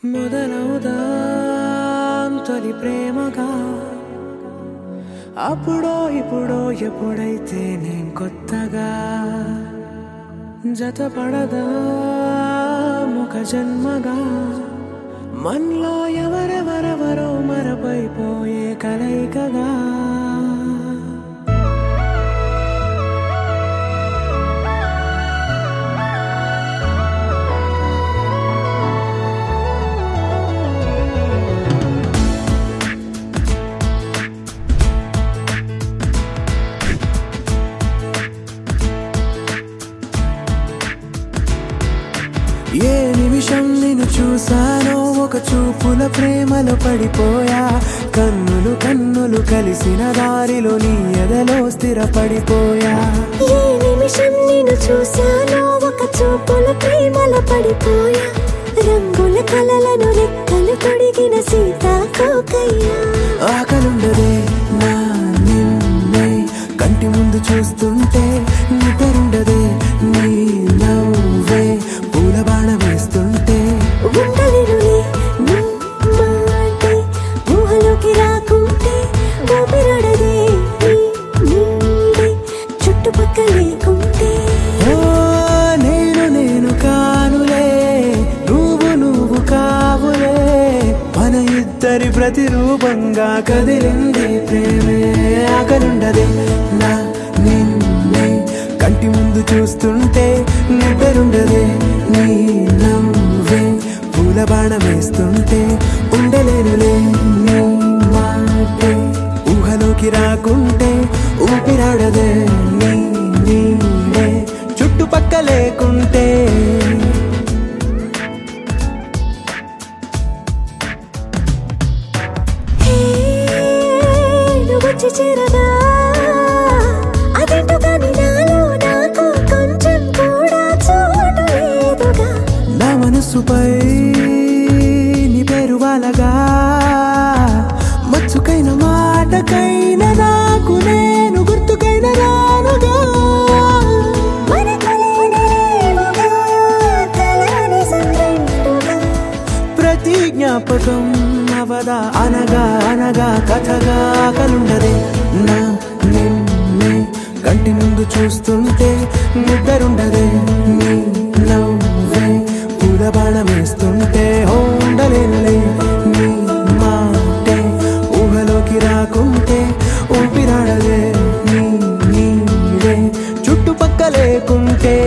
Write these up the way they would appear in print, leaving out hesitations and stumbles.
మొదలవుదాం తొలి ప్రేమగా అప్పుడో ఇప్పుడో ఎప్పుడైతే నేను కొత్తగా జతపడదా ముఖ జన్మగా మనలో ఎవరెవరెవరో మరపైపోయే కలయికగా ఏ నిమిషం నిన్ను చూసానో ఒక చూపుల ప్రేమలో పడిపోయా కన్నులు కన్నులు కలిసిన దారిలో నీ ఎదలో స్థిరపడిపోయా ఏ నిమిషం నిన్ను చూసానో ఒక చూపుల ప్రేమలో పడిపోయా రంగుల కలలను రెక్కలు తొడిగిన సీతాకోకయ్యా ఆకలుండదే నా నిన్నే కంటి ముందు చూస్తుంటే నిద్రుండదే నీ నవ్వే పూల బాణ వేస్తుంటే ఉండలేనులే నీ మాటే ఊహలోకి రాకుంటే ఊపిరాడదే నీ నీడే చుట్టుపక్కల లేకుంటే నేను కానులే నువ్వు కావులే మన ఇద్దరి ప్రతిరూపంగా కదిలింది ప్రేమే ఆకలుండదే నా నిన్నే కంటి ముందు చూస్తుంటే నిద్రుండదే నీ నవ్వే పూల బాణం వేస్తుంటే ఉండలేనులే నీ మాటే ఊహలోకి రాకుంటే ఊపిరాడదే నీ నీడే చుట్టుపక్క లేకుంటే వచ్చి చేరగా అదేంటో కానీ నాలో నాకు కొంచెం కూడా చోటు లేదుగా నా మనసుపై నీ పేరు వాలగా మచ్చుకైన మాటకైన నాకు నేను గుర్తుకైన రానుగా ప్రతి జ్ఞాపకం అవదా అనగా అనగా కథగా కలుండదే నా నిన్నే కంటి ముందు చూస్తుంటే నిద్రుండదే నీ నవ్వే పూల బాణం వేస్తుంటే ఉండలేనులే నీ మాటే ఊహలోకి రాకుంటే ఊపిరాడదే నీ నీడే చుట్టుపక్క లేకుంటే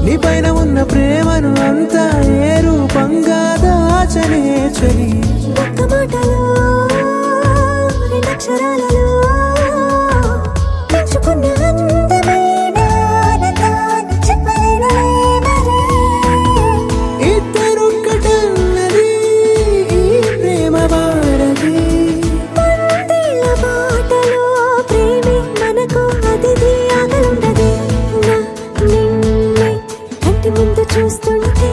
నీపైన ఉన్న ప్రేమను అంతా ఏ రూపంగా దాచనే చలి ఒక్క మాటలో రెండక్షరాలలో పెంచుకున్న అందమైన ఆనందాన్ని చెప్పలేనులే మరి. ఇద్దరొక్కటన్నది ఈ ప్రేమ వాడది వందేళ్ల బాటలో ప్రేమే మనకు అతిథి ఆగలుండదే నా నిన్నే కంటి ముందు చూస్తుంటే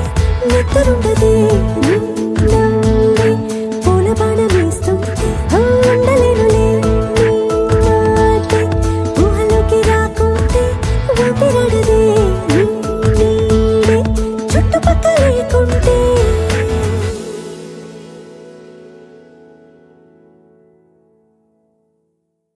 నిద్రుండదే నీ నవ్వే పూల బాణం వేస్తుంటే ఉండలేనులే నీ మాటే ఊహలోకి రాకుంటే ఊపిరాడదే నీ నీడే చుట్టుపక్కల లేకుంటే